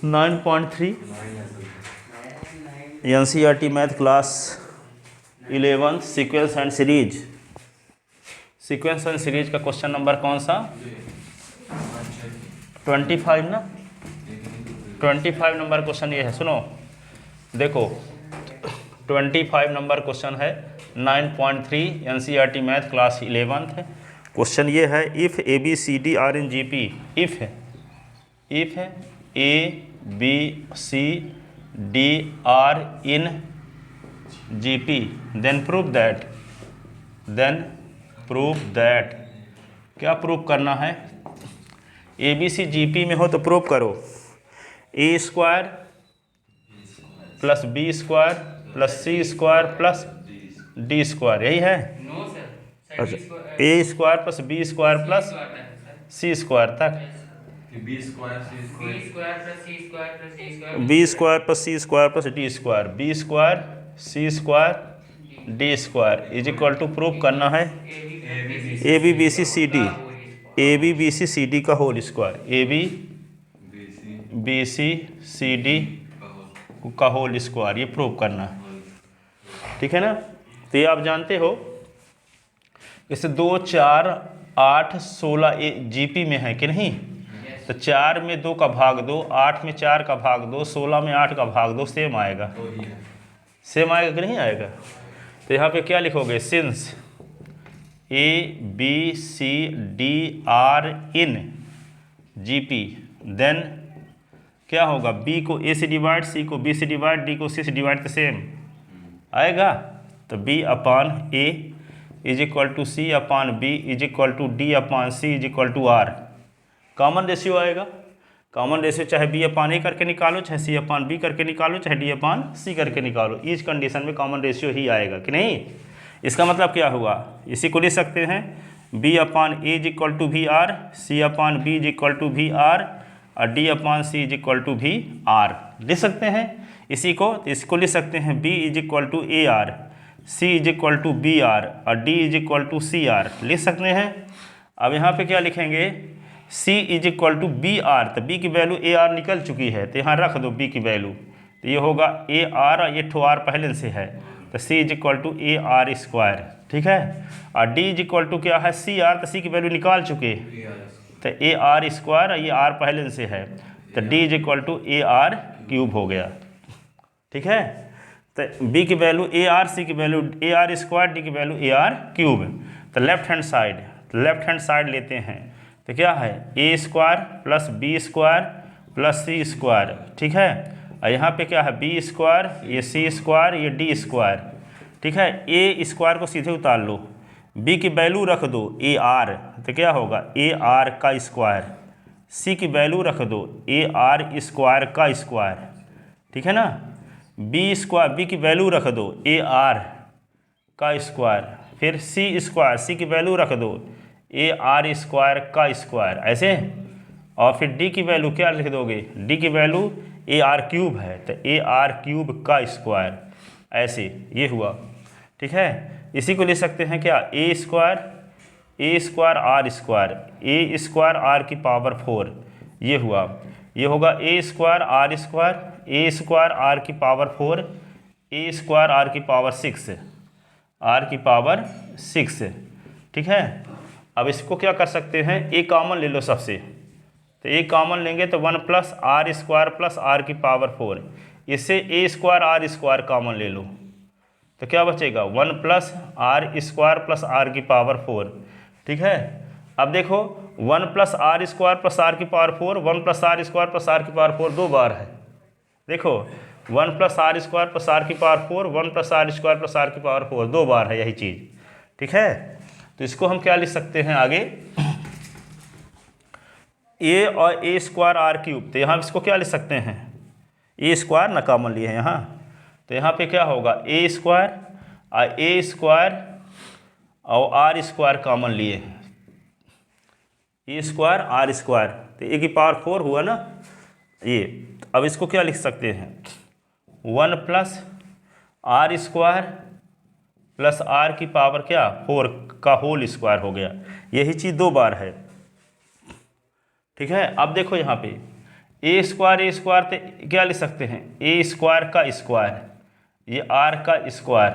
9.3 NCERT math class 11 sequence and series. Sequence and series का question number कौन सा? 25 ना। 25 नंबर क्वेश्चन ये है, सुनो देखो 25 नंबर क्वेश्चन है 9.3 NCERT मैथ क्लास 11 है। क्वेश्चन ये है if A B C D are in ji P. If है A B C D are in ji P then prove that क्या प्रूव करना है? A B C G P में हो तो प्रूव करो a square plus B square plus C square plus d square, यही है। अच्छा, a square plus B square plus C square तक, b square plus C square plus d square, b square c square d square is equal to prove करना है ए b b c c d, a b b c c D का whole square, a b b c c D का whole square, ये prove करना है, ठीक है ना। तो ये आप जानते हो इसे 2 4 8 16 जीपी में है कि नहीं? तो 4 में 2 का भाग दो, 8 में 4 का भाग दो, 16 में 8 का भाग दो, सेम आएगा कि नहीं आएगा? तो यहाँ पे क्या लिखोगे? Since A B C D are in ji P then क्या होगा? बी को ए से डिवाइड, सी को बी से डिवाइड, डी को सी से डिवाइड, तो सेम आएगा। तो B upon A is equal to C upon B is equal to D upon C is equal to R. Common ratio आएगा। कॉमन रेशियो चाहे बी अपान ए करके निकालो, चाहे सी अपान बी करके निकालो, चाहे डी अपान सी करके निकालो, इस कंडीशन में कॉमन रेशियो ही आएगा कि नहीं? इसका मतलब क्या हुआ? इसी को लिख सकते हैं b upon A is equal to v r, c upon B is equal to v r और d upon C is equal to v r. लिख सकते हैं इसी को। तो इसको लिख सकते हैं b is equal to A R, c is equal to b r और d is equal to c r, लिख सकते हैं। अब यहाँ पे क्या लिखेंगे? C is equal to b r, तो बी की वैल्यू ए आर निकल चुकी है, तो यहाँ रख दो बी की वैल्यू, तो ये होगा ए आर और ये ठो आर पहले से है, तो c is equal to A R square, ठीक है। और डी इज इक्वल टू क्या है? सी आर, तो सी की वैल्यू निकाल चुके, तो ए आर स्क्वायर और ये आर पहले से है, तो D is equal to A R cube हो गया, ठीक है। तो बी की वैल्यू ए आर, सी की value A R square, D की वैल्यू ए आर क्यूब। तो लेफ्ट हैंड साइड लेते हैं, तो क्या है? A square plus B square plus C square, ठीक है। और यहाँ पे क्या है? बी स्क्वायर, ये सी स्क्वायर, ये डी स्क्वायर, ठीक है। ए स्क्वायर को सीधे उतार लो, बी की वैल्यू रख दो ए आर, तो क्या होगा? ए आर का स्क्वायर, सी की वैल्यू रख दो ए आर स्क्वायर का स्क्वायर, ठीक है ना। बी स्क्वायर, बी की वैल्यू रख दो ए आर का स्क्वायर, फिर सी स्क्वायर, सी की वैल्यू रख दो ए आर स्क्वायर का स्क्वायर, ऐसे। और फिर डी की वैल्यू क्या लिख दोगे? डी की वैल्यू ए आर क्यूब है, तो ए आर क्यूब का स्क्वायर, ऐसे ये हुआ, ठीक है। इसी को लिख सकते हैं क्या? A square are square, a square are की पावर 4, ये हुआ। ये होगा a square are square, a square are की पावर 4, ए स्क्वायर आर की पावर 6, आर की पावर 6, ठीक है। अब इसको क्या कर सकते हैं? ए कॉमन ले लो सबसे, तो ए कॉमन लेंगे तो 1 plus are square plus are की पावर 4, इससे a square are square common ले लो, तो क्या बचेगा? 1 plus are square plus are की पावर 4, ठीक है। अब देखो 1 plus are square plus are की power 4, 1 plus are square plus are की पावर 4 2 बार है। देखो 1 plus are square plus are की power 4, 1 plus are square plus are की पावर 4 2 बार है, यही चीज़, ठीक है। तो इसको हम क्या लिख सकते हैं आगे? ए और ए स्क्वायर आर क्यूब, तो यहाँ इसको क्या लिख सकते हैं? ए स्क्वायर ना कॉमन लिए हैं यहाँ, तो यहाँ पे क्या होगा? ए स्क्वायर और आर स्क्वायर कॉमन लिए हैं, ए स्क्वायर आर स्क्वायर, तो ए की पावर 4 हुआ ना ये। अब इसको क्या लिख सकते हैं? 1 plus are square plus are की पावर क्या? 4 का होल स्क्वायर हो गया, यही चीज़ 2 बार है, ठीक है। अब देखो यहाँ पे ए स्क्वायर तो क्या लिख सकते हैं, ए स्क्वायर का स्क्वायर, ये आर का square,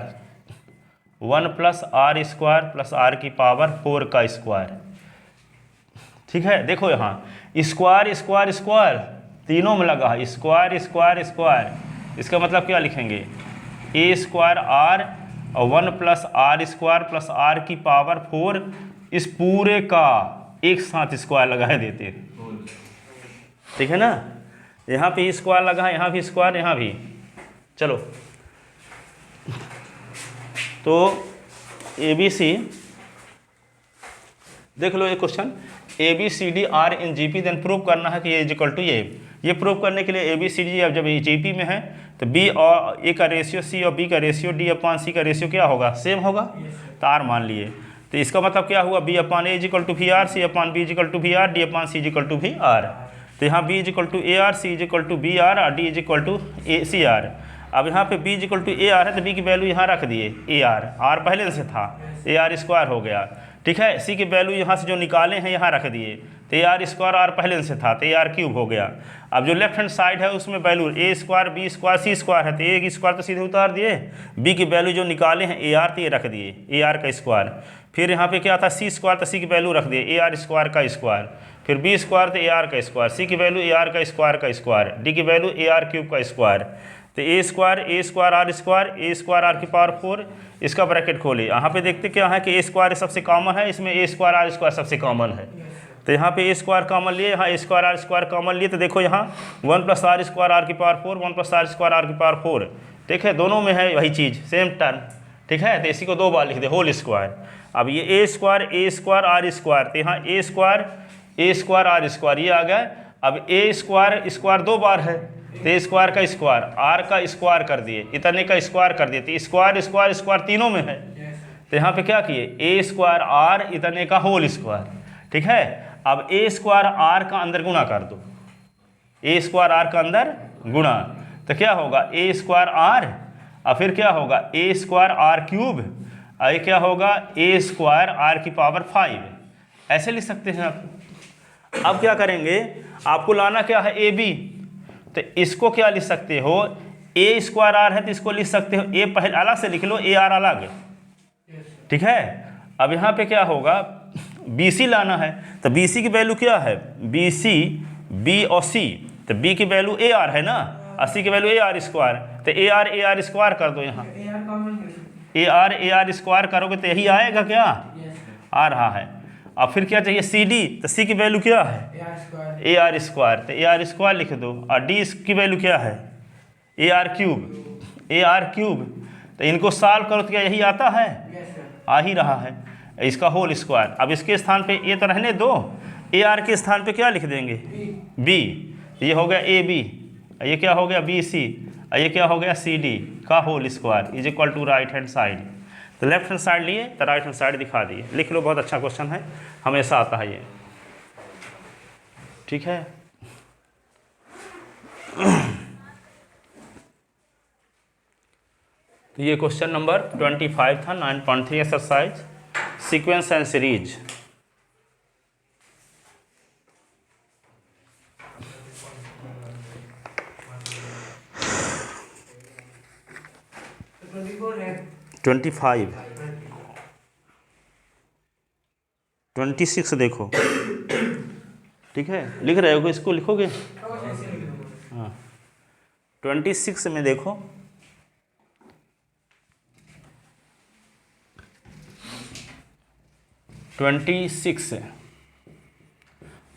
1 plus are square plus are की पावर 4 का स्क्वायर। ठीक है, देखो यहाँ स्क्वायर स्क्वायर स्क्वायर तीनों में लगा है, स्क्वायर स्क्वायर स्क्वायर, इसका मतलब क्या लिखेंगे, ए स्क्वायर आर और 1 plus are square plus are की पावर 4, इस पूरे का एक साथ स्क्वायर लगा देते हैं। ठीक है ना, यहाँ पे स्क्वायर लगा है, यहाँ भी स्क्वायर, यहाँ भी। चलो तो ए बी सी देख लो, ये question A B C D are in ji P, then prove करना है कि ये इज इक्वल टू ये प्रूव करने के लिए ए बी सी डी अब जब जी पी में है तो बी और ए का रेशियो सी और बी का रेशियो डी अपॉन सी का रेशियो क्या होगा, सेम होगा। तो आर मान लिए, तो इसका मतलब क्या हुआ, b upon a is equal to v r, c upon b is equal to v r, d upon c is equal to v r. तो यहाँ b is equal to A R, c is equal to b r और d is equal to a c r. अब यहाँ पे b is equal to A r है तो b की value यहाँ रख दिए ए आर पहले से था, ए आर स्क्वायर हो गया। ठीक है, सी की वैल्यू यहाँ से जो निकाले हैं यहाँ रख दिए, तो ए आर स्क्वायर आर पहले से था तो ए आर क्यूब हो गया। अब जो लेफ्ट हैंड साइड है उसमें वैल्यू ए square b square c square है, तो ए स्क्वायर तो सीधे उतार दिए, बी की वैल्यू जो निकाले हैं ए आर तो ये रख दिए ए आर का स्क्वायर। फिर यहाँ पे क्या था, सी स्क्वायर, तो सी की वैल्यू रख दिए ए आर स्क्वायर का स्क्वायर। फिर बी स्क्वायर तो ए आर का स्क्वायर, सी की वैल्यू ए आर का स्क्वायर, डी की वैल्यू ए आर क्यूब का स्क्वायर। तो ए स्क्वायर आर की पावर 4, इसका ब्रैकेट खोले। यहाँ पे देखते क्या है कि ए स्क्वायर सबसे कॉमन है, इसमें ए स्क्वायर आर स्क्वायर सबसे कॉमन है। तो यहाँ पे ए स्क्वायर कॉमन लिए, यहाँ A square are square common लिए, तो देखो यहाँ 1 प्लस आर स्क्वायर आर की power 4, 1 plus are square are की पावर 4। ठीक है, दोनों में है वही चीज़, सेम टर्म। ठीक है, तो इसी को 2 बार लिख दे, होल स्क्वायर। अब ये ए स्क्वायर आर स्क्वायर, तो यहाँ ए स्क्वायर आर स्क्वायर ये आ गया। अब ए स्क्वायर 2 बार है, तो ए स्क्वायर का स्क्वायर आर का स्क्वायर कर दिए, इतने का स्क्वायर कर दिए, तो स्क्वायर तीनों में है। तो यहाँ पे क्या किए, ए स्क्वायर आर इतने का होल स्क्वायर। ठीक है, अब ए स्क्वायर आर का अंदर गुणा कर दो, ए स्क्वायर आर का अंदर गुणा, तो क्या होगा ए स्क्वायर आर, और फिर क्या होगा ए स्क्वायर आर क्यूब, और ये क्या होगा ए स्क्वायर आर की पावर 5। ऐसे लिख सकते हैं आप। अब क्या करेंगे, आपको लाना क्या है ए बी, तो इसको क्या लिख सकते हो, ए स्क्वायर आर है तो इसको लिख सकते हो ए पहले अलग से लिख लो, ए आर अलग। ठीक है, अब यहाँ पे क्या होगा, बी सी लाना है, तो बी सी की वैल्यू क्या है, बी सी बी और सी, तो बी की वैल्यू ए आर है ना, और सी की वैल्यू ए आर स्क्वायर, तो ए आर स्क्वायर कर दो, यहाँ ए आर स्क्वायर करोगे तो यही आएगा क्या, आ रहा है। अब फिर क्या चाहिए, सी डी, तो सी की वैल्यू क्या है ए आर स्क्वायर, तो ए आर स्क्वायर लिख दो, और डी की वैल्यू क्या है ए आर क्यूब। तो इनको सॉल्व करो तो क्या यही आता है, आ ही रहा है, इसका होल स्क्वायर। अब इसके स्थान पे ए तो रहने दो, ए आर के स्थान पे क्या लिख देंगे बी, ये हो गया ए बी, ये क्या हो गया बी सी, ये क्या हो गया सी डी का whole square is equal to right hand side. तो लेफ्ट हैंड साइड लिए तो राइट हैंड साइड दिखा दिए, लिख लो, बहुत अच्छा क्वेश्चन है, हमेशा आता है ये। ठीक है, तो ये क्वेश्चन नंबर 25 था, 9.3 एक्सरसाइज सीक्वेंस एंड सीरीज। तो 26 देखो। ठीक है, लिख रहे हो, इसको लिखोगे, हाँ 26 में देखो,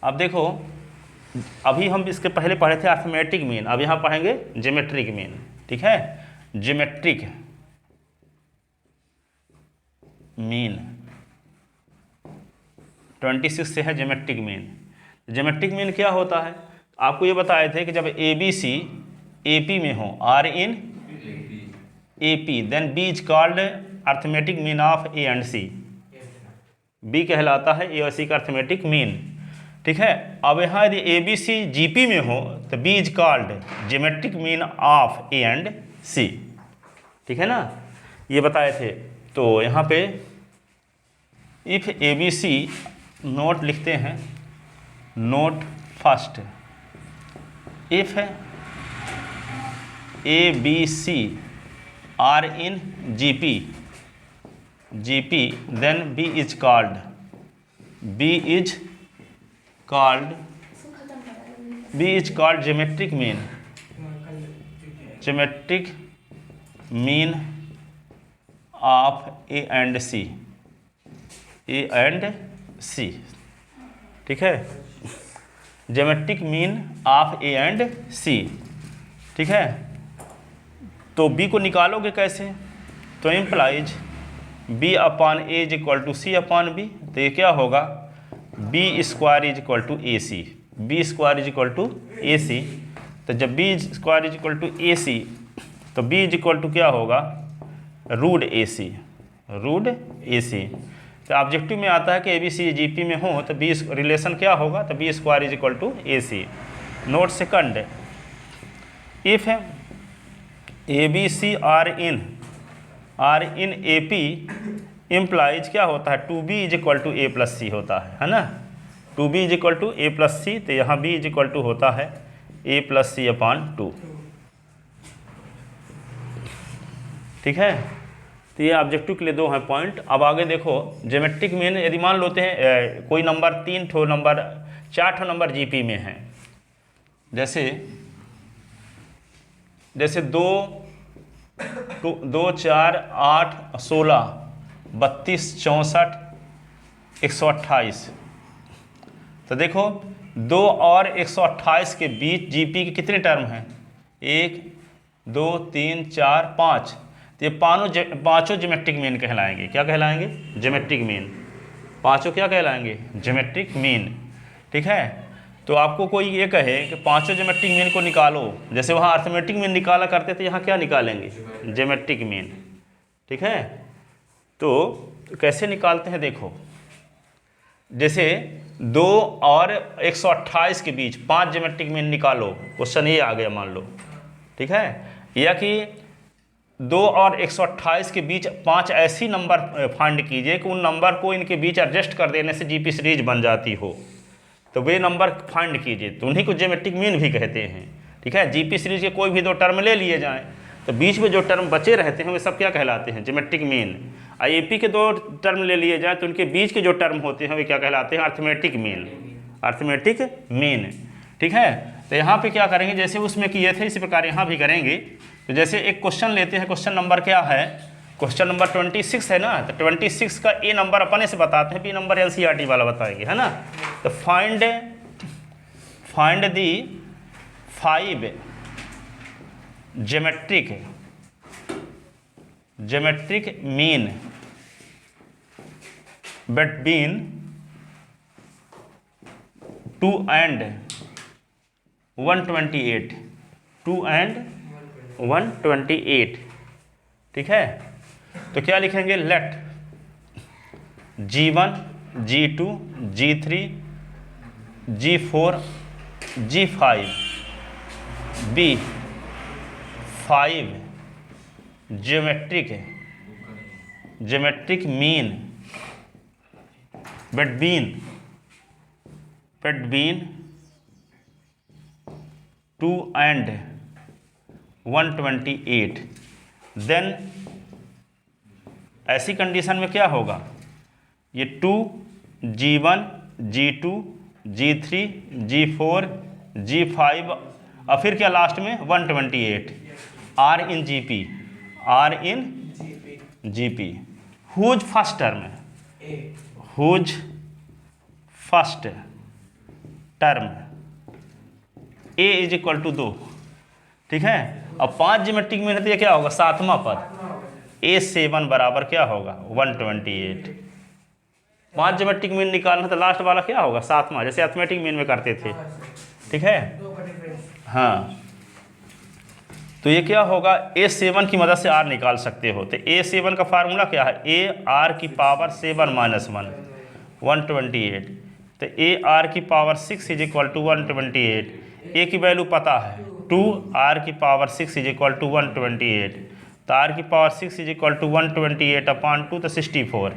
अब देखो, अभी हम इसके पहले पढ़े थे अर्थमेटिक मीन, अब यहाँ पढ़ेंगे ज्योमेट्रिक मीन। ठीक है, ज्योमेट्रिक मीन 26 से है ज्योमेट्रिक मीन। ज्योमेट्रिक मीन क्या होता है, आपको ये बताए थे कि जब A B C A P में हो, are in A P, then B is called arithmetic mean of A and C. B कहलाता है ए और सी का अर्थमेटिक मीन। ठीक है, अब यहाँ यदि A B C G P में हो तो b is called geometric mean of A and c. ठीक है ना, ये बताए थे। तो यहाँ पे if a B c, note लिखते हैं, note first, if a B c are in GP then B is called geometric mean of A and c. ठीक है, geometric mean of A and c. ठीक है, तो बी को निकालोगे कैसे? तो implies b upon a is equal to c upon b. तो ये क्या होगा? B square is equal to a c. B square is equal to a c. तो जब b square is equal to a c, तो b is equal to क्या होगा? Root a c. तो ऑब्जेक्टिव में आता है कि A B C G P में हो तो बी रिलेशन क्या होगा? तो b square is equal to a c. Note second, if a B c are in A P implies क्या होता है? Two b is equal to a plus c होता है ना। Two b is equal to a plus c, तो यहाँ b is equal to होता है ए प्लस सी अपॉन 2। ठीक है, तो ये ऑब्जेक्टिव के लिए 2 हैं पॉइंट। अब आगे देखो, ज्योमेट्रिक मीन यदि मान लेते हैं कोई नंबर 3 ठो नंबर 4 ठो नंबर जीपी में है, जैसे 2 4 8 16 32 64 128। तो देखो 2 और 128 के बीच जीपी के कितने टर्म हैं? 1 2 3 4 5। तो ये पाँचों ज्योमेट्रिक मीन कहलाएंगे। क्या कहलाएंगे? Geometric mean. पाँचों क्या कहलाएंगे? Geometric mean. ठीक है, तो आपको कोई ये कहे कि पाँचों ज्योमेट्रिक मीन को निकालो, जैसे वहाँ अर्थमेटिक मीन निकाला करते थे, यहाँ क्या निकालेंगे? Geometric mean. ठीक है, तो कैसे निकालते हैं देखो, जैसे 2 और 128 के बीच 5 ज्योमेट्रिक मीन निकालो। क्वेश्चन ये आ गया मान लो। ठीक है, या कि 2 और 128 के बीच 5 ऐसी नंबर फाइंड कीजिए कि उन नंबर को इनके बीच एडजस्ट कर देने से जीपी सीरीज बन जाती हो, तो वे नंबर फाइंड कीजिए, तो उन्हीं को ज्योमेट्रिक मीन भी कहते हैं। ठीक है, जीपी सीरीज के कोई भी 2 टर्म ले लिए जाएं, तो बीच में जो टर्म बचे रहते हैं वे सब क्या कहलाते हैं? Geometric mean. आईएपी के 2 टर्म ले लिए जाएं तो उनके बीच के जो टर्म होते हैं वे क्या कहलाते हैं? Arithmetic mean. ठीक है, तो यहाँ पे क्या करेंगे, जैसे उसमें किए थे इसी प्रकार यहाँ भी करेंगे। तो जैसे एक क्वेश्चन लेते हैं, क्वेश्चन नंबर क्या है? क्वेश्चन नंबर 26 है ना। तो 26 का ए नंबर अपने से बताते हैं, बी नंबर एलसीईआरटी वाला बताएंगे, है ना। तो find the 5 geometric mean between 2 and 128। 2 and 128। ठीक है, तो क्या लिखेंगे? Let G1 G2 G3 G4 G5 B 5 geometric mean between 2 and 128। देन ऐसी कंडीशन में क्या होगा? ये 2 G1 G2 G3 G4 G5 और फिर क्या लास्ट में 128 R in GP whose first term A is equal to 2। ठीक है, अब 5 ज्योमेट्रिक मीन है, क्या होगा? 7वां पद A7 बराबर क्या होगा? 128। 5 ज्योमेट्रिक मीन निकालना तो लास्ट वाला क्या होगा? 7वां, जैसे अर्थमेटिक मीन में करते थे। ठीक है, हाँ, तो ये क्या होगा? A7 की मदद से R निकाल सकते हो। तो A7 का फार्मूला क्या है? A R की पावर 7 माइनस 1 128। तो A R की power 6 is equal to 128। A की वैल्यू पता है 2, R की पावर 6 इज इक्वल टू 128। तो R की power 6 is equal to 128 upon 2 तो 64।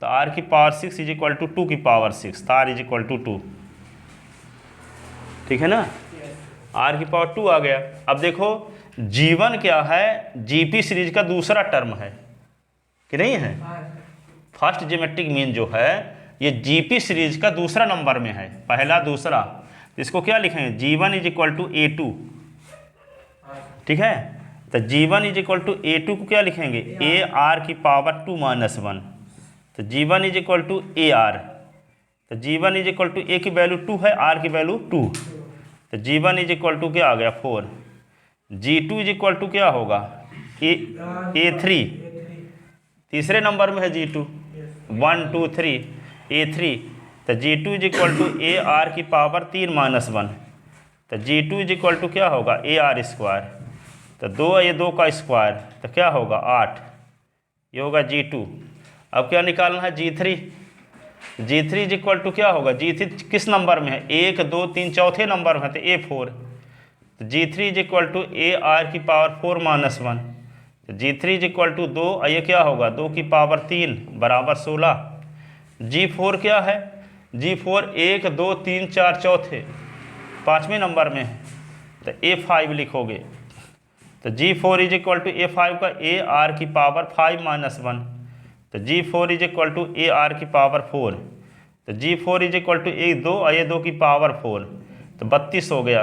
तो R की पावर 6 इज इक्वल टू 2 की पावर 6, तो R इज इक्वल टू 2। ठीक है ना। आर की पावर 2 आ गया। अब देखो G1 क्या है, GP सीरीज का दूसरा टर्म है कि नहीं है। फर्स्ट ज्योमेट्रिक मीन जो है ये GP सीरीज का दूसरा नंबर में है, पहला दूसरा। तो इसको क्या लिखेंगे, G1 is equal to A2, ठीक है। तो G1 is equal to A2 को क्या लिखेंगे, AR की पावर 2 माइनस 1। तो G1 is equal to AR, तो G1 is equal to A की वैल्यू 2 है, R की वैल्यू 2, तो G1 इज इक्वल टू क्या आ गया 4। G2 इज इक्वल टू क्या होगा A3, तीसरे नंबर में है G2, 1 2 3 A3। तो G2 is equal to AR की पावर 3 माइनस 1। तो G2 इज इक्वल टू क्या होगा AR स्क्वायर, तो 2 ये 2 का स्क्वायर, तो क्या होगा 8, ये होगा G2। अब क्या निकालना है G3, G3 is equal to क्या होगा, G3 किस नंबर में है, 1 2 3 चौथे नंबर में है, तो A4। तो G3 is equal to AR की पावर 4 माइनस 1। तो G3 इज इक्वल टू 2, ये क्या होगा 2 की पावर 3 बराबर 16। G4 क्या है, G4 1 2 3 4 चौथे पाँचवें नंबर में है, तो A5 लिखोगे। तो G4 is equal to A5 का AR की पावर 5 माइनस 1। तो G4 is equal to AR की पावर 4। तो G4 इज इक्वल टू 1 2 ये 2 की पावर 4, तो 32 हो गया,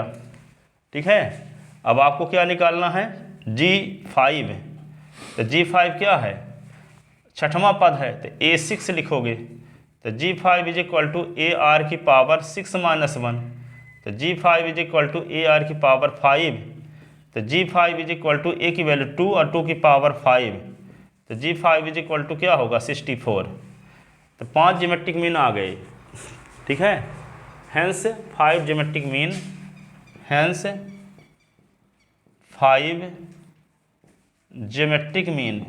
ठीक है। अब आपको क्या निकालना है G5। तो G5 क्या है, छठवां पद है, तो A6 लिखोगे। तो G5 is equal to AR की पावर 6 माइनस 1। तो G5 is equal to AR की पावर 5। तो G5 is equal to A की वैल्यू 2 और 2 की पावर 5। तो G5 इज इक्वल टू क्या होगा 64। तो 5 ज्योमेट्रिक मीन आ गए, ठीक है। Hence 5 geometric mean, hence 5 geometric mean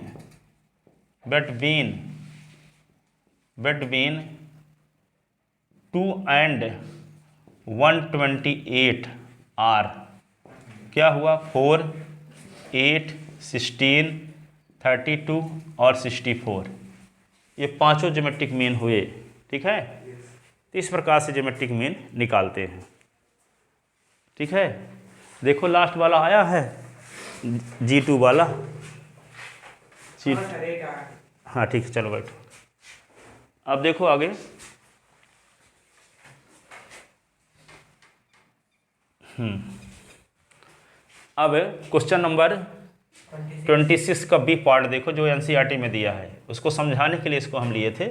between 2 and 128 R क्या हुआ 4 8 16 32 और 64। ये पांचों ज्योमेट्रिक मीन हुए, ठीक है। तो इस प्रकार से ज्योमेट्रिक मीन निकालते हैं, ठीक है। देखो लास्ट वाला आया है G2 वाला, हाँ ठीक है, चलो बैठो। अब देखो आगे, अब क्वेश्चन नंबर 26 का बी पार्ट देखो, जो NCERT में दिया है, उसको समझाने के लिए इसको हम लिए थे,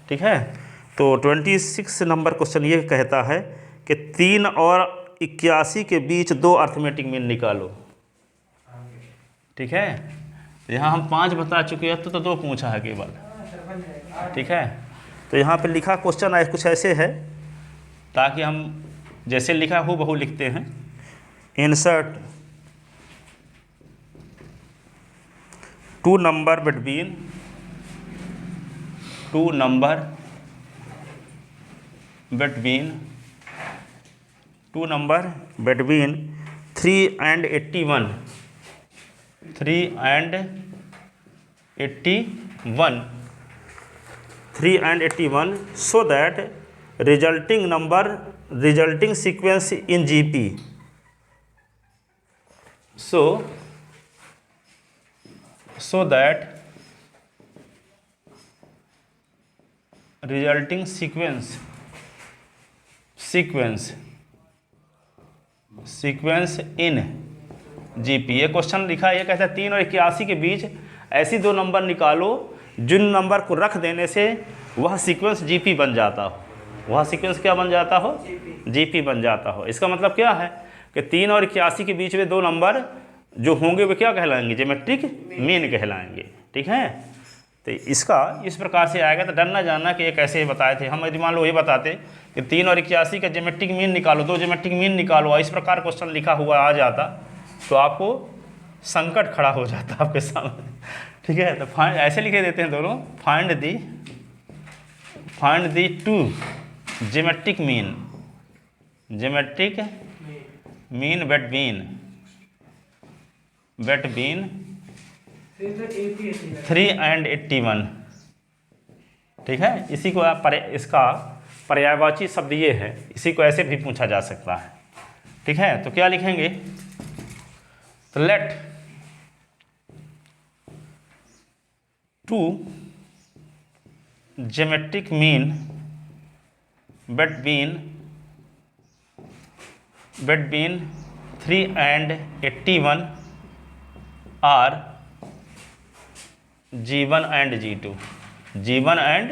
ठीक है। तो 26 नंबर क्वेश्चन ये कहता है कि 3 और 81 के बीच 2 अर्थमेटिक मीन निकालो, ठीक है। यहाँ हम 5 बता चुके हैं, तो 2 पूछा है केवल, ठीक है। तो यहाँ पे लिखा क्वेश्चन कुछ ऐसे है, ताकि हम जैसे लिखा हो बहु लिखते हैं। Insert 2 number between 3 and 81, 3 and 81 so that resulting sequence in GP, so that resulting sequence in GP। ये क्वेश्चन लिखा है, ये कहता है 3 और 81 के बीच ऐसी 2 नंबर निकालो जिन नंबर को रख देने से वह सीक्वेंस GP बन जाता हो। वह सीक्वेंस क्या बन जाता हो, GP बन जाता हो। इसका मतलब क्या है कि 3 और 81 के बीच में 2 नंबर जो होंगे वे क्या कहलाएंगे, ज्योमेट्रिक मीन कहलाएंगे, ठीक है। तो इसका इस प्रकार से आएगा। तो डरना जानना कि ये कैसे बताए थे हम। यदि मान लो ये बताते कि 3 और 81 का ज्योमेट्रिक मीन निकालो, 2 ज्योमेट्रिक मीन निकालो, इस प्रकार क्वेश्चन लिखा हुआ आ जाता तो आपको संकट खड़ा हो जाता आपके सामने, ठीक है। तो फाइंड ऐसे लिखे देते हैं दोनों, find the 2 geometric mean between 3 and 81, ठीक है। इसी को इसका पर्यायवाची शब्द ये है, इसी को ऐसे भी पूछा जा सकता है, ठीक है, तो क्या लिखेंगे, तो let two geometric mean between 3 and 81 are G1 and G2, G1 and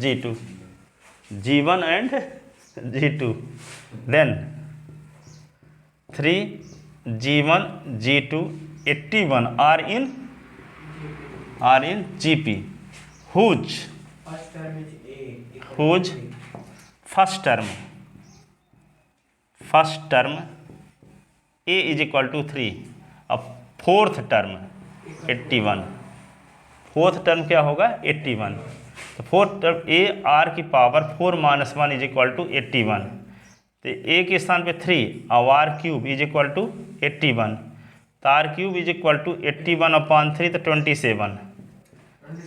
G2, G1 and G2, then 3 G1 G2 81 are in GP, whose first term A is equal to 3, अब फोर्थ टर्म 81, फोर्थ टर्म क्या होगा 81, तो fourth term A R की power 4 - 1 is equal to 81, तो A के स्थान पे 3 और R cube is equal to 81, तो R cube is equal to 81/3 तो 27,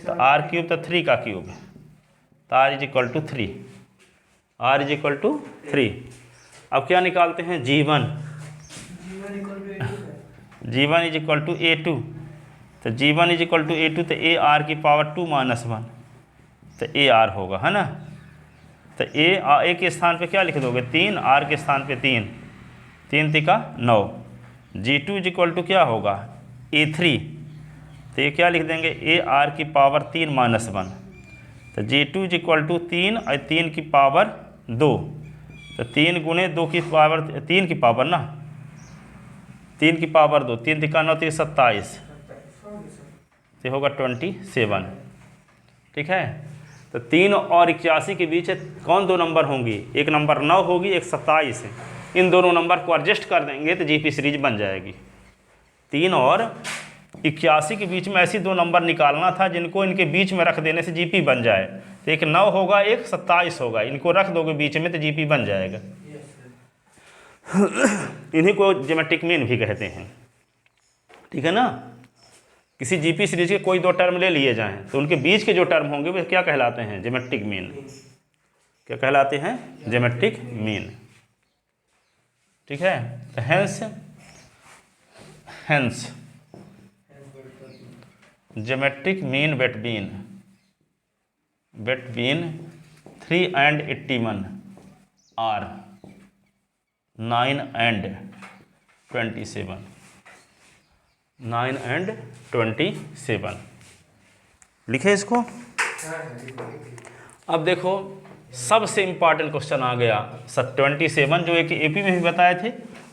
तो आर क्यूब तो 3 का क्यूब, तो R is equal to 3, R is equal to 3। अब क्या निकालते हैं, G1 is equal to A2, तो G1 is equal to A2, तो ए आर की पावर 2 - 1 तो ए आर होगा, है ना। तो ए के स्थान पे क्या लिख दोगे 3, आर के स्थान पे 3, 3 तिका 9। G2 इज इक्वल टू क्या होगा A3, तो ये क्या लिख देंगे ए आर की पावर 3 - 1, तो G2 इज इक्वल टू 3 और 3 की पावर 2, तो 3 गुणे 2 की पावर 3 की पावर ना 3 की पावर 2, 3 तिका 9 3 27, तो होगा 27, ठीक है। तो 3 और 81 के बीच कौन दो नंबर होंगी, एक नंबर 9 होगी, एक 27 है, इन दोनों नंबर को एडजस्ट कर देंगे तो जीपी सीरीज बन जाएगी। 3 और 81 के बीच में ऐसी दो नंबर निकालना था जिनको इनके बीच में रख देने से जीपी बन जाए, तो एक 9 होगा एक 27 होगा, इनको रख दोगे बीच में तो जीपी बन जाएगा। इन्हीं को ज्योमेट्रिक मीन भी कहते हैं, ठीक है ना। किसी जीपी सीरीज के कोई दो टर्म ले लिए जाएं तो उनके बीच के जो टर्म होंगे वे क्या कहलाते हैं, ज्योमेट्रिक मीन। क्या कहलाते हैं, ज्योमेट्रिक मीन, ठीक है। तो hence geometric mean between 3 and 81 are 9 and 27, 9 and 27 लिखे इसको। अब देखो सबसे इम्पॉर्टेंट क्वेश्चन आ गया 27, जो एक एपी में भी बताए थे,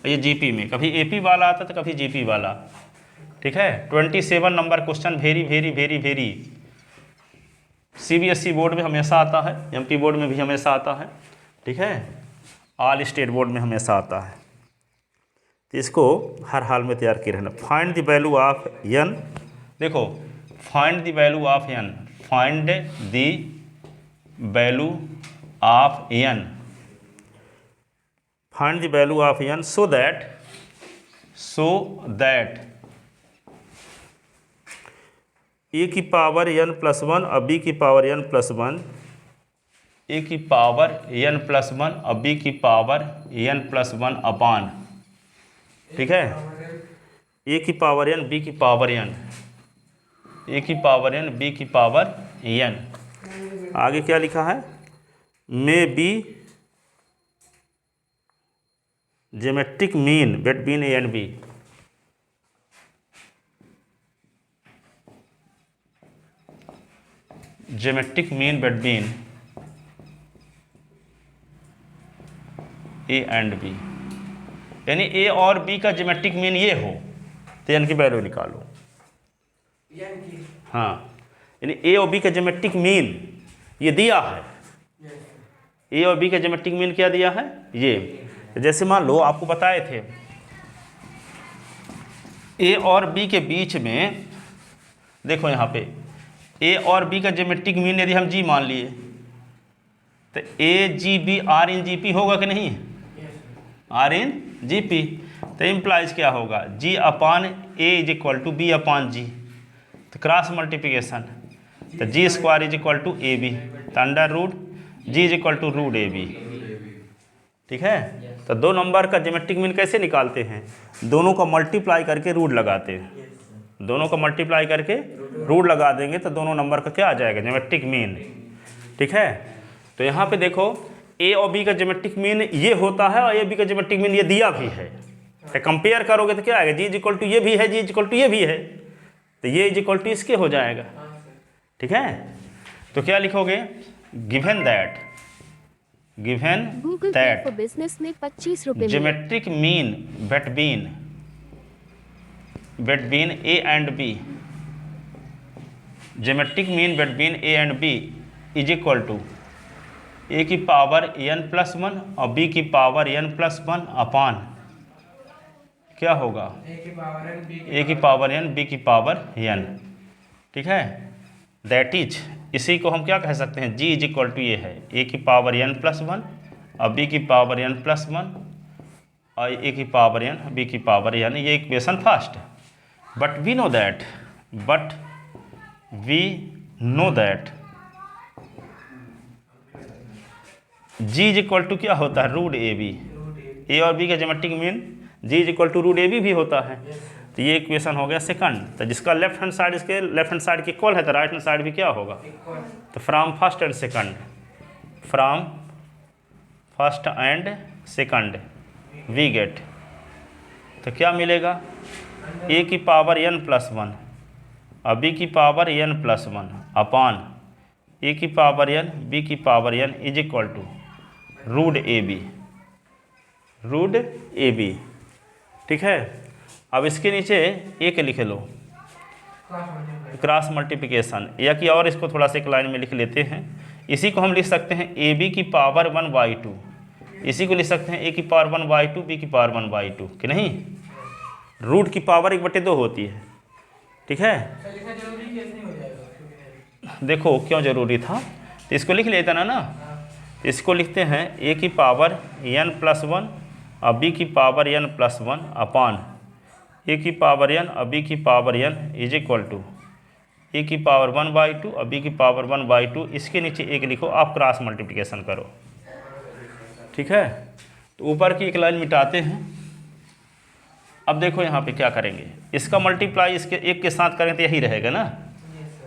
ये जीपी में कभी एपी वाला आता तो कभी जीपी वाला, ठीक है। 27 number question very very very very CBSE board में हमेशा आता है, एमपी बोर्ड में भी हमेशा आता है, ठीक है, ऑल स्टेट बोर्ड में हमेशा आता है, तो इसको हर हाल में तैयार किए रहना। Find the value of n, देखो find the value of n, find the value of n, find the value of n so that a की पावर n + 1 और बी की पावर n + 1, ए की पावर n + 1 और बी की power n + 1 अपान, ठीक है, A की पावर n बी की पावर n, ए की पावर n बी की पावर n। आगे क्या लिखा है, may be geometric mean between A and B, geometric mean between A and B, यानी ए और बी का ज्योमेट्रिक मीन ये हो तो एन की वैल्यू निकालो। हाँ, यानी ए और बी का ज्योमेट्रिक मीन ये दिया है, ए और बी का ज्योमेट्रिक मीन क्या दिया है ये। जैसे मान लो आपको बताए थे ए और बी के बीच में, देखो यहाँ पे ए और बी का ज्योमेट्रिक मीन यदि हम जी मान लिए तो a G b are in G P होगा कि नहीं, आर इन जी पी, तो इम्प्लाइज क्या होगा G upon A is equal to b upon G, तो क्रॉस मल्टीप्लिकेशन, तो G square is equal to a b, तो under root G is equal to root A B, ठीक है। तो दो नंबर का ज्योमेट्रिक मीन कैसे निकालते हैं? दोनों का मल्टीप्लाई करके रूट लगाते हैं। दोनों का मल्टीप्लाई करके रूट लगा देंगे तो दोनों नंबर का क्या आ जाएगा? Geometric mean. ठीक है, तो यहाँ पे देखो ए और बी का ज्योमेट्रिक मीन ये होता है और ए बी का ज्योमेट्रिक मीन ये दिया भी है। तो कंपेयर करोगे तो क्या आएगा? जी इज इक्वल टू ये भी है, जी इज इक्वल टू ये भी है, तो ये इज इक्वल टू इसके हो जाएगा। ठीक है, तो क्या लिखोगे? गिवन दैट बिजनेस में 25 रुपए geometric mean between A and B, geometric mean between A and B is equal to A की पावर n+1 और B की पावर n+1 अपान क्या होगा? A की पावर n B की पावर n। ठीक है, दैट इज, इसी को हम क्या कह सकते हैं? G इज इक्वल टू ये है A की पावर n+1 और B की पावर n+1 और A की पावर n B की पावर n। ये इक्वेशन फर्स्ट है। But we know that G is equal to क्या होता है? Root A B. ए और बी का geometric mean G is equal to root A B भी होता है। तो ये इक्वेशन हो गया सेकंड। तो जिसका लेफ्ट हैंड साइड इसके लेफ्ट हैंड साइड की इक्वल है तो राइट हैंड साइड भी क्या होगा? तो from first and second we get, तो क्या मिलेगा? A की पावर n+1 और B की पावर n+1 अपान A की पावर n B की power n is equal to root A B. ठीक है, अब इसके नीचे एक लिख लो क्रॉस मल्टीप्लिकेशन, या कि और इसको थोड़ा सा एक लाइन में लिख लेते हैं। इसी को हम लिख सकते हैं AB की पावर 1/2, इसी को लिख सकते हैं A की पावर 1/2 B की पावर 1/2 कि नहीं? रूट की पावर 1/2 होती है। ठीक है, देखो क्यों जरूरी था, तो इसको लिख लेता ना। तो इसको लिखते हैं A की पावर n+1 और B की पावर n+1 अपान A की पावर n और B की power n is equal to A की पावर 1/2 और B की पावर 1/2। इसके नीचे एक लिखो, आप क्रॉस मल्टीप्लिकेशन करो। ठीक है, तो ऊपर की एक लाइन मिटाते हैं। अब देखो यहाँ पे क्या करेंगे, इसका मल्टीप्लाई इसके एक के साथ करें तो यही रहेगा ना।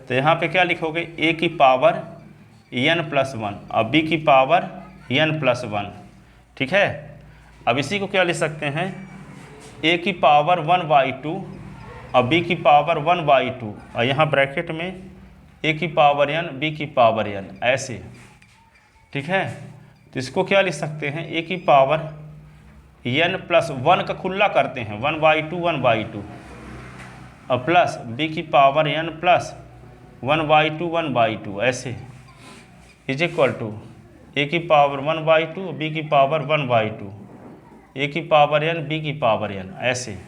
तो यहाँ पे क्या लिखोगे? A की पावर n+1 और B की पावर n+1। ठीक है, अब इसी को क्या लिख सकते हैं? A की पावर 1/2 और B की पावर 1/2 और यहाँ ब्रैकेट में A की पावर n B की पावर n ऐसे। ठीक है, तो इसको क्या लिख सकते हैं? A की पावर n+1 का खुला करते हैं 1/2 और प्लस B की पावर n+1/2 ऐसे इज इक्वल टू A की पावर 1/2 B की पावर 1/2 A की पावर n B की पावर n ऐसे।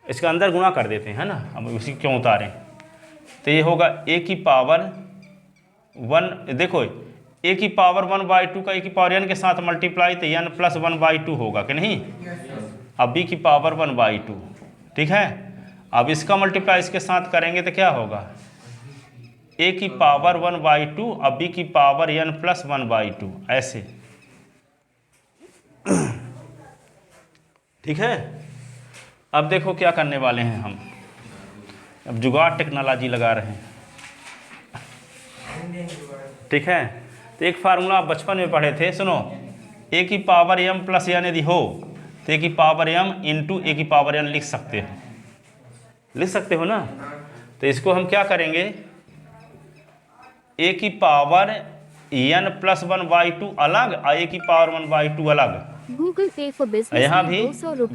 इसके अंदर गुणा कर देते हैं, है ना। हम उसी क्यों उतारें, तो ये होगा A की पावर 1, देखो A की पावर 1/2 का A की पावर n के साथ मल्टीप्लाई तो n+1/2 होगा कि नहीं। अब B की पावर 1/2। ठीक है, अब इसका मल्टीप्लाई इसके साथ करेंगे तो क्या होगा? A की पावर 1/2 और B की पावर n+1/2 ऐसे। ठीक है, अब देखो क्या करने वाले हैं हम, अब जुगाड़ टेक्नोलॉजी लगा रहे हैं। ठीक है, तो एक फार्मूला आप बचपन में पढ़े थे, सुनो। A की पावर m+n यदि हो तो A की पावर m इंटू A की पावर n लिख सकते हो ना। तो इसको हम क्या करेंगे? A की पावर n+1/2 अलग और A की पावर 1/2 अलग। गूगल पे फॉर बिजनेस यहाँ भी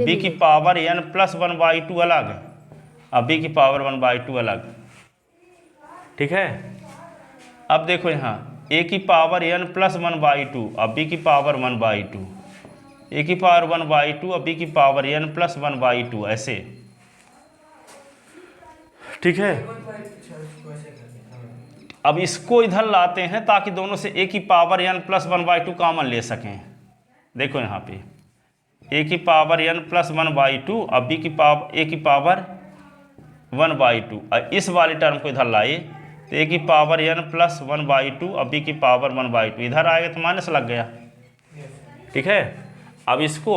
B की पावर n+1/2 अलग और B की पावर 1/2 अलग। ठीक है, अब देखो यहाँ A की पावर n+1/2 और B की पावर 1/2, A की पावर 1/2 और B की पावर n+1/2 ऐसे। ठीक है, अब इसको इधर लाते हैं ताकि दोनों से A की पावर n+1/2 कॉमन ले सकें। देखो यहाँ पे A की पावर n+1/2 और B की पावर A की पावर 1/2 और इस वाली टर्म को इधर लाए तो A की पावर n+1/2 और B की पावर 1/2 इधर आएगा तो माइनस लग गया। ठीक है, अब इसको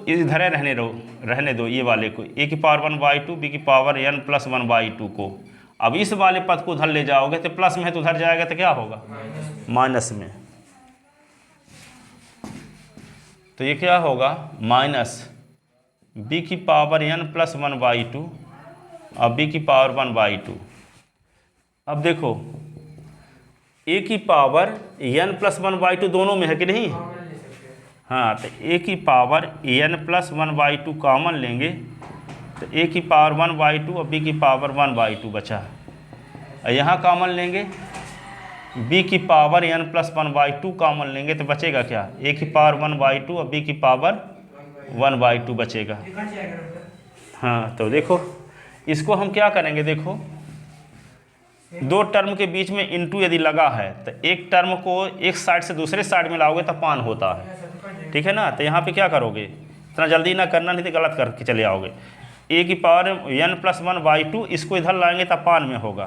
इधर रहने दो ये वाले को, a की पावर 1/2 b की पावर n प्लस 1/2 को। अब इस वाले पद को उधर ले जाओगे तो प्लस में है तो उधर जाएगा तो क्या होगा, माइनस में। तो ये क्या होगा, माइनस b की पावर n प्लस 1/2 और b की पावर 1/2। अब देखो a की पावर n प्लस 1/2 दोनों में है कि नहीं, हाँ, तो a की पावर n प्लस 1/2 कॉमन लेंगे तो a की पावर 1/2 और b की पावर 1/2 बचा। और यहाँ कॉमन लेंगे b की पावर n प्लस 1/2 कॉमन लेंगे तो बचेगा क्या, a की पावर 1/2 और b की पावर 1/2 बचेगा। हाँ, तो देखो इसको हम क्या करेंगे, देखो दो टर्म के बीच में इनटू यदि लगा है तो एक टर्म को एक साइड से दूसरे साइड में लाओगे तो पान होता है, ठीक है ना। तो यहाँ पे क्या करोगे, इतना जल्दी ना करना नहीं तो गलत करके चले आओगे। a की पावर n प्लस 1/2 इसको इधर लाएंगे तो पान में होगा,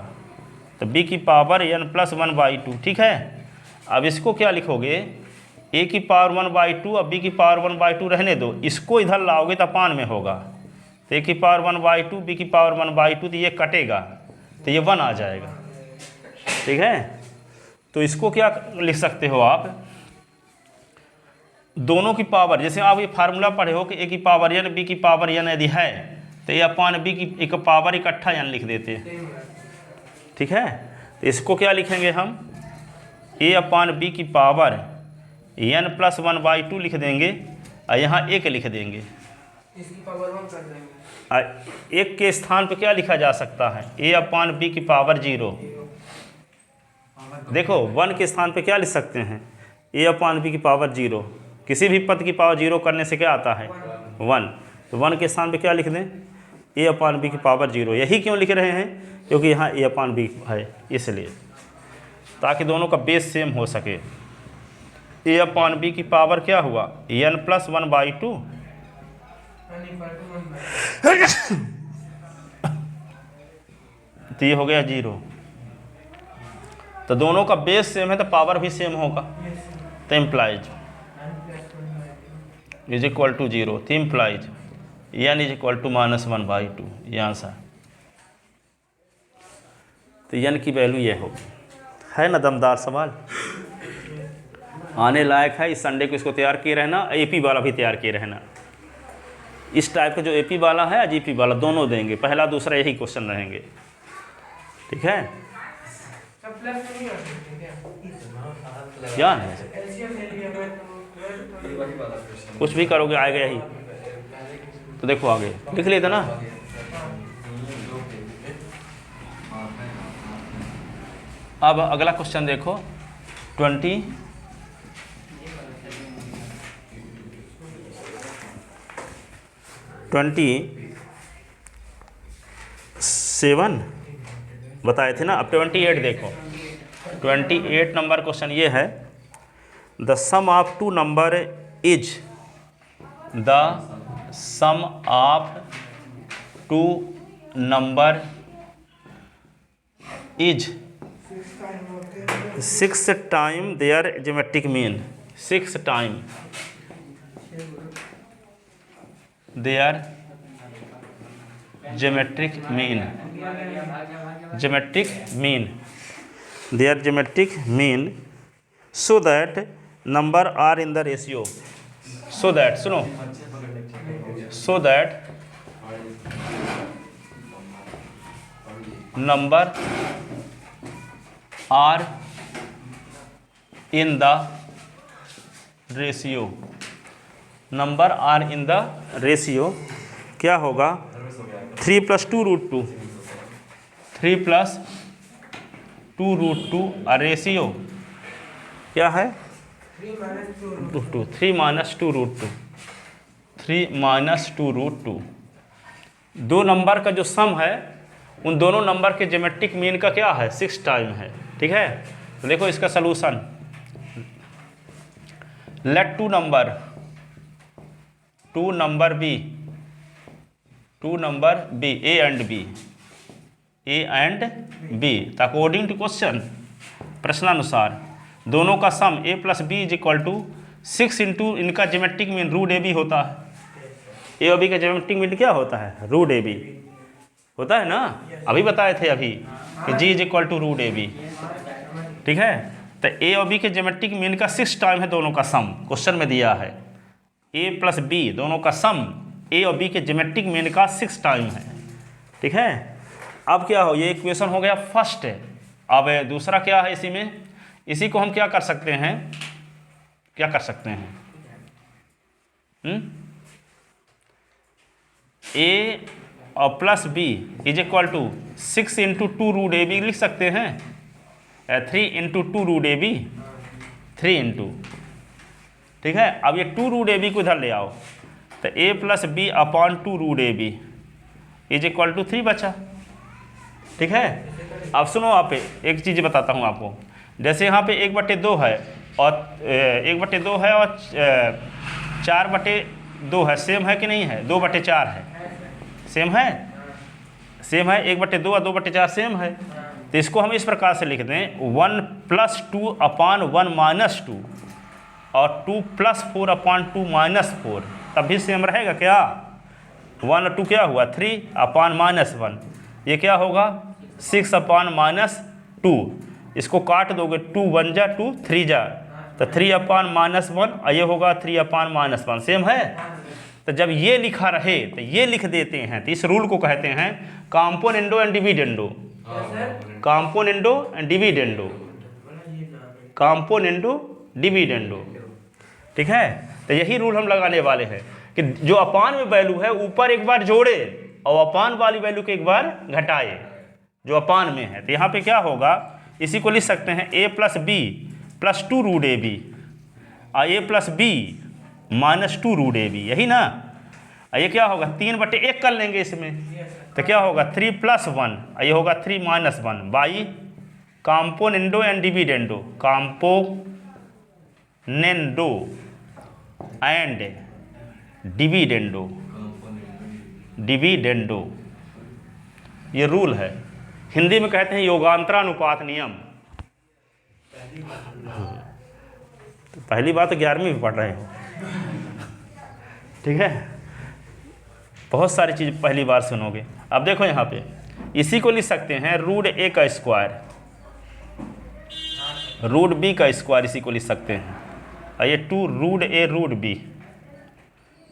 तो b की पावर n प्लस 1/2, ठीक है। अब इसको क्या लिखोगे, a की पावर 1/2 और b की पावर 1/2 रहने दो, इसको इधर लाओगे तो पान में होगा, तो a की पावर 1/2 b की पावर 1/2 तो ये कटेगा तो ये 1 आ जाएगा, ठीक है। तो इसको क्या लिख सकते हो आप, दोनों की पावर, जैसे आप ये फार्मूला पढ़े हो कि a की पावर n b की पावर n यदि है तो a अपान b की एक पावर इकट्ठा n लिख देते हैं, ठीक है। तो इसको क्या लिखेंगे हम, a अपान b की पावर n प्लस 1/2 लिख देंगे और यहाँ 1 लिख देंगे। इसकी पावर 1 कर देंगे। एक के स्थान पे क्या लिखा जा सकता है, a अपान b की पावर 0। देखो 1 के स्थान पे क्या लिख सकते हैं, a अपान b की पावर 0। किसी भी पद की पावर 0 करने से क्या आता है, 1। तो 1 के स्थान पे क्या लिख दें, a अपान b की पावर 0। यही क्यों लिख रहे हैं, क्योंकि यहाँ a अपान b है, इसलिए, ताकि दोनों का बेस सेम हो सके। a अपान b की पावर क्या हुआ, n प्लस 1/2, तो ये हो गया 0। तो दोनों का बेस सेम है तो पावर भी सेम होगा, तो इम्प्लाइज इज इक्वल टू 0, तो implies n is equal to -1/2, ये आंसर। तो n की वैल्यू ये होगी, है ना दमदार सवाल, आने लायक है। इस संडे को इसको तैयार किए रहना, AP वाला भी तैयार किए रहना। इस टाइप का जो AP वाला है GP वाला दोनों देंगे, पहला दूसरा यही क्वेश्चन रहेंगे, ठीक है। सब प्लस में नहीं आ सकते क्या? क्या है, एलसीएम ले लिया मैं तो कुछ भी करोगे आएगा यही। तो देखो आगे लिख लेते ना, अब अगला क्वेश्चन देखो 27 बताए थे ना। अब 28 देखो, 28 नंबर क्वेश्चन ये है, the sum of two number is, the sum of two number is 6 time their geometric mean, 6 time their geometric mean, geometric mean, their geometric mean, so that number are in the ratio, so that, सुनो, so that number are in the ratio, number are in the ratio क्या होगा, 3 + 2√2, 3 + 2√2 और ratio क्या है, 3 - 2√2, 3 - 2√2। दो number का जो सम है उन दोनों नंबर के ज्योमेट्रिक मीन का क्या है, 6 टाइम है, ठीक है। तो देखो इसका solution, let two number be a and b, according to question, प्रश्नानुसार दोनों का सम a + b = 6 इंटू इनका ज्योमेट्रिक मीन रूट ए बी होता है। ए और बी का ज्योमेट्रिक मीन क्या होता है? रूट ए बी होता है ना, अभी बताए थे अभी कि G is equal to root A B. ठीक है, तो ए और बी के ज्योमेट्रिक मीन का 6 टाइम है दोनों का सम, क्वेश्चन में दिया है ए प्लस बी दोनों का सम ए और बी के ज्योमेट्रिक मीन का 6 टाइम है। ठीक है, अब क्या हो, ये इक्वेशन हो गया फर्स्ट। अब दूसरा क्या है इसी में, इसी को हम क्या कर सकते हैं, क्या कर सकते हैं, ए और plus B is equal to 6 into 2 root A B लिख सकते हैं, 3 इंटू 2 रूट ए बी, 3 इंटू। ठीक है, अब ये 2 रूट ए बी को इधर ले आओ, तो a plus b upon 2 root A b is equal to 3 बचा। ठीक है, अब सुनो, आप एक चीज़ बताता हूँ आपको, जैसे यहाँ पे 1/2 है और 1/2 है और 4/2 है, सेम है कि नहीं है? 2/4 है, सेम है, सेम है, 1/2 और 2/4 सेम है। तो इसको हम इस प्रकार से लिख दें 1 + 2 अपान 1 - 2 और 2 + 4 अपान 2 - 4, तब भी सेम रहेगा क्या? 1 और 2 क्या हुआ? 3 अपान -1, ये क्या होगा? 6 अपान -2, इसको काट दोगे 2 1 जा 2 3 जा, तो 3 अपान -1 और ये होगा 3 अपान -1, सेम है। तो जब ये लिखा रहे तो ये लिख देते हैं, तो इस रूल को कहते हैं componendo and dividendo, componendo and dividendo, componendo dividendo. ठीक है, तो यही रूल हम लगाने वाले हैं कि जो अपान में वैल्यू है ऊपर एक बार जोड़े और अपान वाली वैल्यू को एक बार घटाए जो अपान में है। तो यहाँ पे क्या होगा, इसी को लिख सकते हैं a + b + 2 root A B और a + b - 2 root A B, यही ना। ये क्या होगा, 3/1 कर लेंगे इसमें, तो क्या होगा 3 + 1, ये होगा 3 - 1 by componendo and dividendo, componendo and dividendo, dividendo ये रूल है, हिंदी में कहते हैं योगांतरानुपात नियम। तो पहली बात तो 11वीं में पढ़ रहे हो, ठीक है, बहुत सारी चीज़ पहली बार सुनोगे। अब देखो यहाँ पे इसी को लिख सकते हैं रूट ए का स्क्वायर, रूट बी का स्क्वायर, इसी को लिख सकते हैं। और ये 2 रूट ए रूट बी,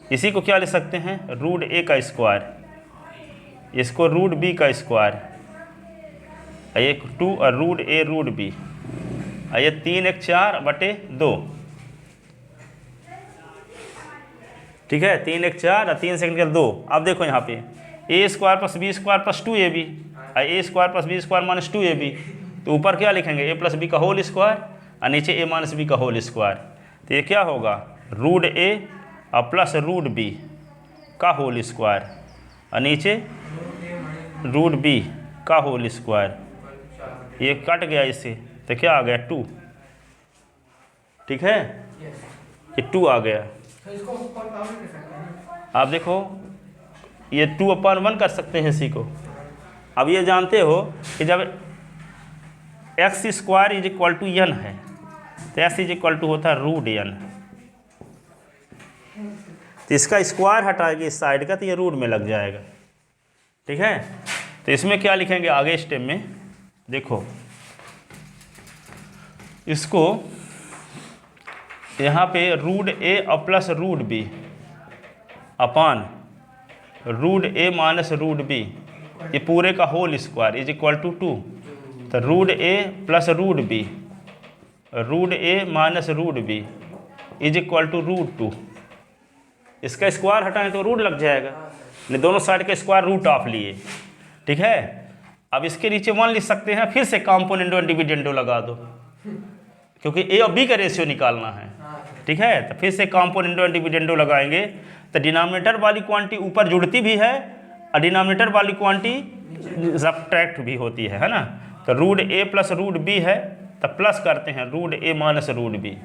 इसी को क्या लिख सकते हैं, रूट ए का स्क्वायर, इसको रूट बी का स्क्वायर, ये 2 और रूट ए रूट बी, ये 3 1 4/2, ठीक है, 3 1 4 और 3 सेकंड के 2। अब देखो यहाँ पे a² + b² + 2ab, a² + b² - 2ab, तो ऊपर क्या लिखेंगे a + b का होल स्क्वायर और नीचे a - b का होल स्क्वायर। तो ये क्या होगा, रूट ए और प्लस रूट बी का होल स्क्वायर और नीचे रूट बी का होल स्क्वायर, ये कट गया इससे, तो क्या आ गया 2, ठीक है, ये 2 आ गया। आप देखो ये 2/1 कर सकते हैं इसी को। अब ये जानते हो कि जब x² = n है तो x = होता है रूट n, तो इसका स्क्वायर हटाएंगे इस साइड का तो ये रूट में लग जाएगा, ठीक है। तो इसमें क्या लिखेंगे आगे स्टेप में, देखो इसको यहाँ पे रूट ए और plus root b upon root a minus root b, ये पूरे का whole square is equal to 2, तो root a plus root b, root a minus root B is equal to root 2। इसका स्क्वायर हटाएं तो root लग जाएगा, नहीं दोनों साइड का स्क्वायर रूट ऑफ लिए, ठीक है। अब इसके नीचे 1 लिख सकते हैं, फिर से कॉम्पोनेंडो एंड डिविडेंडो लगा दो, क्योंकि ए और बी का रेशियो निकालना है, ठीक है। तो फिर से कॉम्पोनेंडो एंड डिविडेंडो लगाएंगे, तो डिनोमिनेटर वाली क्वांटिटी ऊपर जुड़ती भी है और डिनोमिनेटर वाली क्वांटिटी सब्ट्रैक्ट भी होती है ना। तो root a plus root B है तो प्लस करते हैं root a minus root B,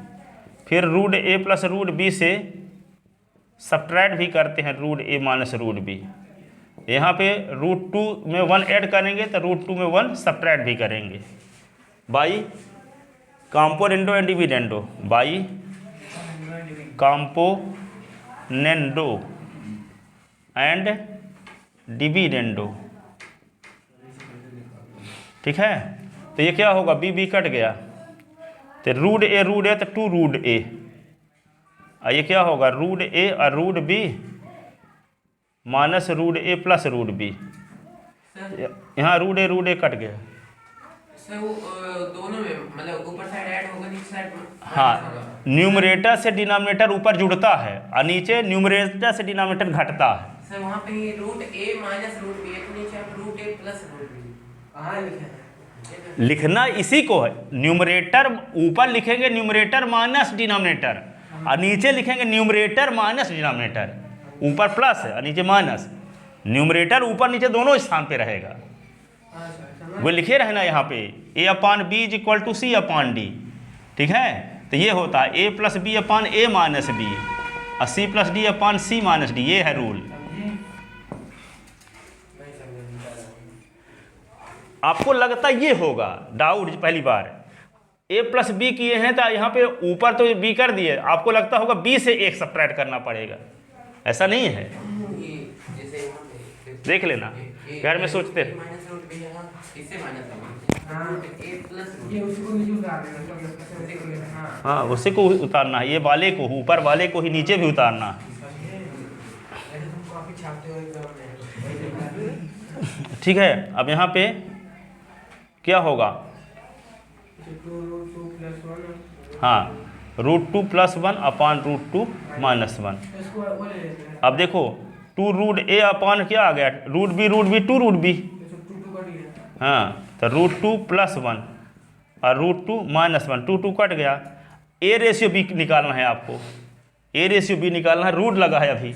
फिर root a plus root B से सब्ट्रैक्ट भी करते हैं root a minus root B. यहाँ पे रूट 2 में 1 ऐड करेंगे तो रूट 2 में 1 सब्ट्रैक्ट भी करेंगे, by componendo and dividendo by componendo and dividendo. ठीक है, तो ये क्या होगा, बी बी कट गया, तो रूट ए तो टू रूट ए, और ये क्या होगा रूट ए और root B minus root a plus root B. यहाँ रूट ए कट गया। सर वो दोनों में मतलब ऊपर साइड ऐड होगा, नीचे साइड हाँ, न्यूमरेटर से डिनोमिनेटर ऊपर जुड़ता है और नीचे न्यूमरेटर से डिनोमिनेटर घटता है। सर वहाँ पे ये root a minus root B है, तो नीचे आप root a plus root B कहाँ लिखा है? लिखना इसी को है, न्यूमरेटर ऊपर लिखेंगे न्यूमरेटर माइनस डिनोमिनेटर और नीचे लिखेंगे न्यूमरेटर माइनस डिनोमिनेटर, ऊपर प्लस है और नीचे माइनस, न्यूमरेटर ऊपर नीचे दोनों स्थान पे रहेगा। वो लिखे रहना यहाँ पे a upon B is equal to C upon D. ठीक है, तो ये होता है a plus B upon A minus B और C plus D upon C minus D, ये है रूल। आपको लगता ये होगा डाउट पहली बार, a प्लस बी किए हैं तो यहाँ पे ऊपर तो b कर दिए, आपको लगता होगा b से एक सब्ट्रैक्ट करना पड़ेगा, ऐसा नहीं है। देख लेना, घर में सोचते हाँ, उसी को उतारना है, ये वाले को ऊपर वाले को ही नीचे भी उतारना है। ठीक है, अब यहाँ पे क्या होगा, हाँ root two plus one upon root two minus one. अब देखो टू रूट ए अपान क्या आ गया, root b two root b, हाँ तो रूट टू प्लस वन और root two minus one, two cut गया। ए रेशियो बी निकालना है आपको, ए रेशियो बी निकालना है, रूट लगा है अभी,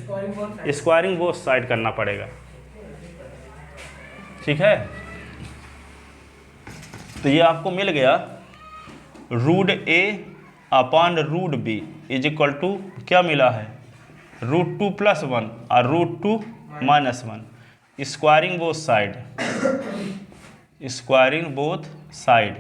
स्क्वायरिंग वो साइड करना पड़ेगा। ठीक है, तो ये आपको मिल गया root A upon root B is equal to क्या मिला है, रूट टू प्लस वन और root two minus one, squaring both side, squaring both side.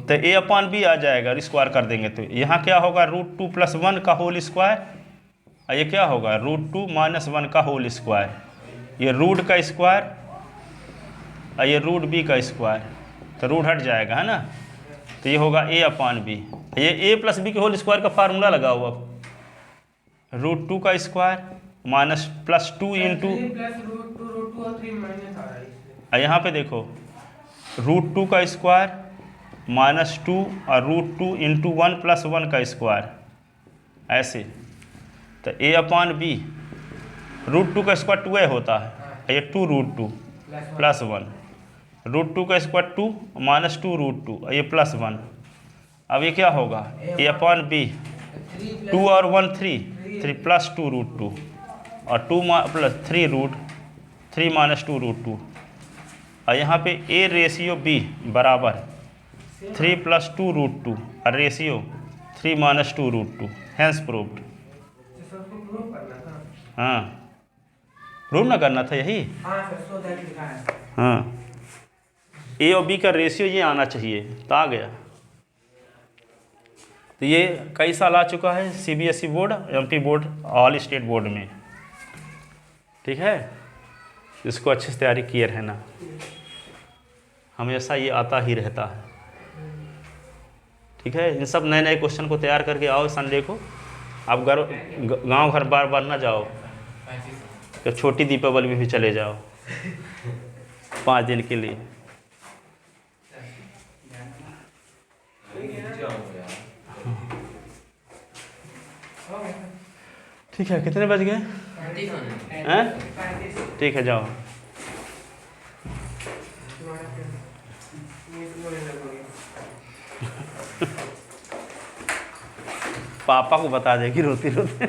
तो ए अपान बी आ जाएगा, स्क्वायर कर देंगे तो यहाँ क्या होगा रूट टू प्लस वन का होल स्क्वायर, और ये क्या होगा रूट टू माइनस वन का होल स्क्वायर, ये रूट का स्क्वायर और ये रूट बी का स्क्वायर, तो रूट हट जाएगा है ना, तो ये होगा ए अपान बी, ये ए प्लस बी के होल स्क्वायर का फार्मूला लगा हुआ, रूट टू का square minus plus two into, और यहाँ पे देखो रूट टू का स्क्वायर माइनस टू और root two into one plus one का स्क्वायर, ऐसे। तो ए अपान बी रूट टू का स्क्वायर टू ए होता है, ये two root two plus one, root two का square two minus two root two, ये प्लस वन। अब ये क्या होगा ए अपान बी, टू और one three, three plus two root two और two plus three root three minus two root two, और यहाँ पे ए रेशियो बी बराबर three plus two root two और ratio three minus two root two, hence proved. हाँ prove ना करना था यही, हाँ ए और बी का रेशियो ये आना चाहिए, तो आ गया। तो ये कई साल आ चुका है CBSE board, MP board, all state board में। ठीक है, इसको अच्छे से तैयारी किए रहना, हमेशा ये आता ही रहता है। ठीक है, इन सब नए नए क्वेश्चन को तैयार करके आओ संडे को। आप गांव घर बार बार ना जाओ, तो छोटी दीपावली में भी चले जाओ 5 दिन के लिए। ठीक है, कितने बज गए हैं? ठीक है, जाओ। पापा को बता देगी रोती रोती।